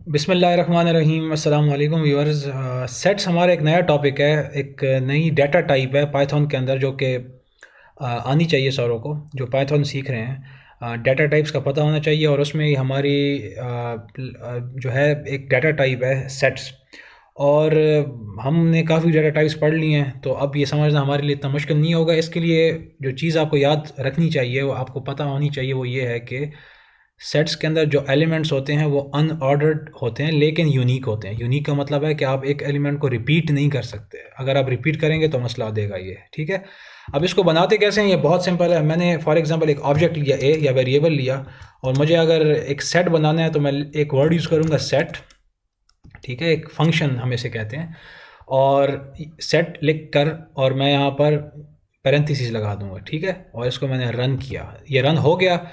बिस्मिल्लाहिर्रहमानिर्रहीम। अस्सलाम वालेकुम व्यूअर्स। सेट्स हमारा एक नया टॉपिक है, एक नई डाटा टाइप है पाइथन के अंदर जो कि आनी चाहिए सारों को जो पाइथन सीख रहे हैं। डाटा टाइप्स का पता होना चाहिए और उसमें ही हमारी जो है एक डाटा टाइप है सेट्स। और हमने काफ़ी डाटा टाइप्स पढ़ ली हैं, तो अब ये समझना हमारे लिए इतना मुश्किल नहीं होगा। इसके लिए जो चीज़ आपको याद रखनी चाहिए, वो आपको पता होनी चाहिए, वो ये है कि सेट्स के अंदर जो एलिमेंट्स होते हैं वो अनऑर्डर्ड होते हैं लेकिन यूनिक होते हैं। यूनिक का मतलब है कि आप एक एलिमेंट को रिपीट नहीं कर सकते। अगर आप रिपीट करेंगे तो मसला देगा ये, ठीक है। अब इसको बनाते कैसे हैं, ये बहुत सिंपल है। मैंने फॉर एग्जांपल एक ऑब्जेक्ट लिया ए या वेरिएबल लिया, और मुझे अगर एक सेट बनाना है तो मैं एक वर्ड यूज़ करूँगा सेट, ठीक है। एक फंक्शन हम इसे कहते हैं। और सेट लिख कर और मैं यहाँ पर पैरेंथेसिस लगा दूंगा, ठीक है। और इसको मैंने रन किया, ये रन हो गया।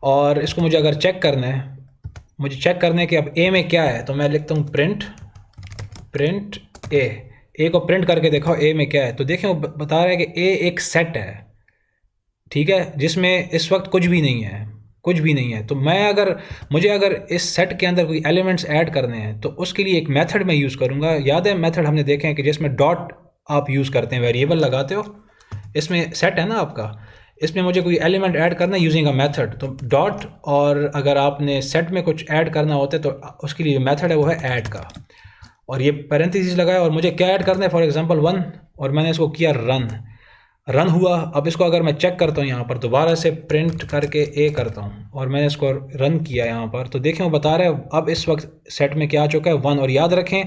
और इसको मुझे अगर चेक करना है, मुझे चेक करना है कि अब ए में क्या है, तो मैं लिखता हूँ प्रिंट प्रिंट ए को प्रिंट करके देखो ए में क्या है। तो देखें वो बता रहा है कि ए एक सेट है, ठीक है, जिसमें इस वक्त कुछ भी नहीं है, कुछ भी नहीं है। तो मैं अगर मुझे अगर इस सेट के अंदर कोई एलिमेंट्स ऐड करने हैं तो उसके लिए एक मेथड मैं यूज़ करूँगा। याद है मेथड हमने देखे हैं कि जिसमें डॉट आप यूज़ करते हैं, वेरिएबल लगाते हो, इसमें सेट है ना आपका, इसमें मुझे कोई एलिमेंट ऐड करना है यूजिंग अ मेथड, तो डॉट। और अगर आपने सेट में कुछ ऐड करना होता है तो उसके लिए मेथड है वो है ऐड का। और ये पैरेंथेसिस लगाया और मुझे क्या ऐड करना है, फॉर एग्जांपल 1, और मैंने इसको किया रन। रन हुआ। अब इसको अगर मैं चेक करता हूँ यहाँ पर, दोबारा से प्रिंट करके ए करता हूँ और मैंने इसको रन किया यहाँ पर, तो देखें वो बता रहा है अब इस वक्त सेट में क्या आ चुका है, 1। और याद रखें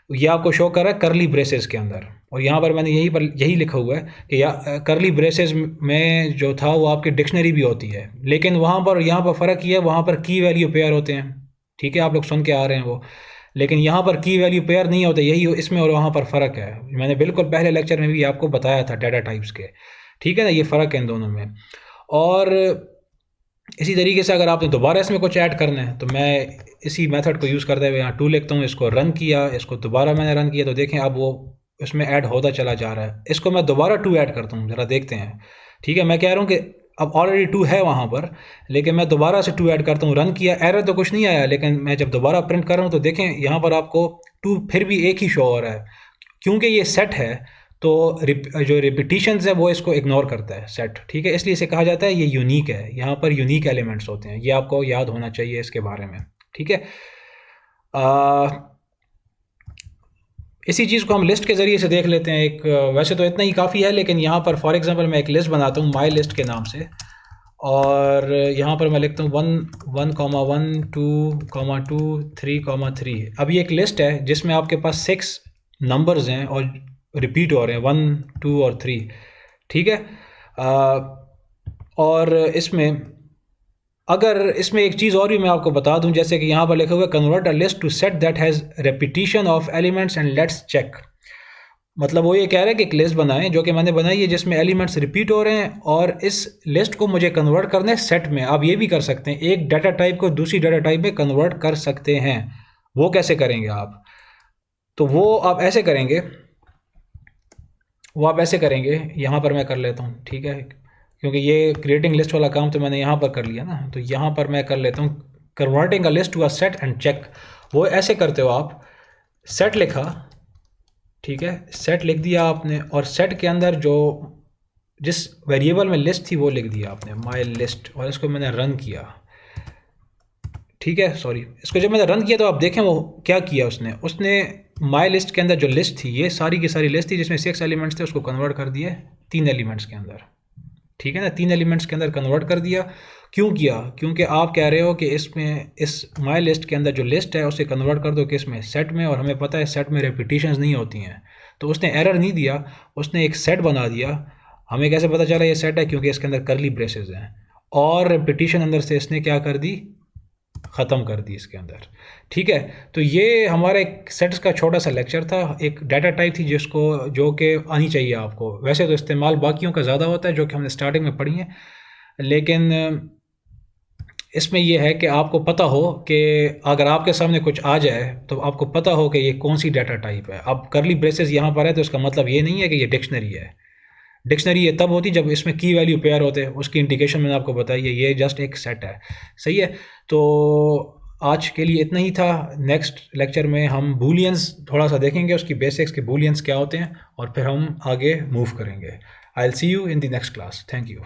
ये आपको शो कर रहा है करली ब्रेसेस के अंदर, और यहाँ पर मैंने यही लिखा हुआ है कि या करली ब्रेसेस में जो था वो आपकी डिक्शनरी भी होती है, लेकिन वहाँ पर यहाँ पर फ़र्क ये है, वहाँ पर की वैल्यू पेयर होते हैं, ठीक है, आप लोग सुन के आ रहे हैं वो। लेकिन यहाँ पर की वैल्यू पेयर नहीं होते, यही इसमें और वहाँ पर फ़र्क है। मैंने बिल्कुल पहले लेक्चर में भी आपको बताया था डाटा टाइप्स के, ठीक है ना, ये फ़र्क है इन दोनों में। और इसी तरीके से अगर आपने दोबारा इसमें कुछ ऐड करना है तो मैं इसी मेथड को यूज़ करते हुए यहाँ 2 लिखता हूँ, इसको रन किया, इसको दोबारा मैंने रन किया, तो देखें अब वो इसमें ऐड होता चला जा रहा है। इसको मैं दोबारा 2 ऐड करता हूँ, ज़रा देखते हैं, ठीक है। मैं कह रहा हूँ कि अब ऑलरेडी 2 है वहाँ पर, लेकिन मैं दोबारा से 2 ऐड करता हूँ, रन किया, एरर तो कुछ नहीं आया, लेकिन मैं जब दोबारा प्रिंट कर रहा हूँ तो देखें यहाँ पर आपको 2 फिर भी एक ही शो हो रहा है, क्योंकि ये सेट है। तो जो रिपीटिशंस है वो इसको इग्नोर करता है सेट, ठीक है, इसलिए इसे कहा जाता है ये यूनिक है। यहाँ पर यूनिक एलिमेंट्स होते हैं, ये आपको याद होना चाहिए इसके बारे में, ठीक है। इसी चीज़ को हम लिस्ट के ज़रिए से देख लेते हैं। एक वैसे तो इतना ही काफ़ी है, लेकिन यहाँ पर फॉर एग्जांपल मैं एक लिस्ट बनाता हूँ माई लिस्ट के नाम से, और यहाँ पर मैं लिखता हूँ 1 1 1 2 2 3 3। अब ये एक लिस्ट है जिसमें आपके पास 6 नंबर्स हैं और रिपीट हो रहे हैं 1 2 और 3, ठीक है। और इसमें अगर इसमें एक चीज़ और भी मैं आपको बता दूं, जैसे कि यहाँ पर लिखा हुआ है convert a list to set that has repetition of elements and let's check. मतलब वो ये कह रहा है कि एक लिस्ट बनाएं जो कि मैंने बनाई है जिसमें एलिमेंट्स रिपीट हो रहे हैं, और इस लिस्ट को मुझे कन्वर्ट करना है सेट में। आप ये भी कर सकते हैं, एक डाटा टाइप को दूसरी डाटा टाइप में कन्वर्ट कर सकते हैं। वो कैसे करेंगे आप, तो वो आप ऐसे करेंगे, यहाँ पर मैं कर लेता हूँ, ठीक है, क्योंकि ये क्रिएटिंग लिस्ट वाला काम तो मैंने यहाँ पर कर लिया ना, तो यहाँ पर मैं कर लेता हूँ converting a list to a set and check. वो ऐसे करते हो आप, सेट लिखा, ठीक है, सेट लिख दिया आपने, और सेट के अंदर जो जिस वेरिएबल में लिस्ट थी वो लिख दिया आपने माई लिस्ट, और इसको मैंने रन किया, ठीक है। सॉरी, इसको जब मैंने रन किया तो आप देखें वो क्या किया उसने उसने माई लिस्ट के अंदर जो लिस्ट थी, ये सारी की सारी लिस्ट थी जिसमें 6 एलिमेंट्स थे, उसको कन्वर्ट कर दिए 3 एलिमेंट्स के अंदर, ठीक है ना, 3 एलिमेंट्स के अंदर कन्वर्ट कर दिया। क्यों किया, क्योंकि आप कह रहे हो कि इसमें इस माई लिस्ट के अंदर जो लिस्ट है उसे कन्वर्ट कर दो किस में, सेट में, और हमें पता है सेट में रेपिटेशंस नहीं होती हैं। तो उसने एरर नहीं दिया, उसने एक सेट बना दिया। हमें कैसे पता चला ये सेट है, क्योंकि इसके अंदर करली ब्रेसेस हैं, और रेपिटेशन अंदर से इसने क्या कर दी, ख़त्म कर दी इसके अंदर, ठीक है। तो ये हमारा एक सेट्स का छोटा सा लेक्चर था, एक डाटा टाइप थी जिसको जो कि आनी चाहिए आपको। वैसे तो इस्तेमाल बाकियों का ज़्यादा होता है जो कि हमने स्टार्टिंग में पढ़ी है, लेकिन इसमें यह है कि आपको पता हो कि अगर आपके सामने कुछ आ जाए तो आपको पता हो कि ये कौन सी डाटा टाइप है। अब करली ब्रेसेस यहाँ पर है तो इसका मतलब ये नहीं है कि ये डिक्शनरी है। डिक्शनरी ये तब होती जब इसमें की वैल्यू पेयर होते हैं, उसकी इंडिकेशन मैंने आपको बताई है, ये जस्ट एक सेट है, सही है। तो आज के लिए इतना ही था। नेक्स्ट लेक्चर में हम बूलियंस थोड़ा सा देखेंगे, उसकी बेसिक्स के बूलियंस क्या होते हैं, और फिर हम आगे मूव करेंगे। I will see you in the next class. Thank you.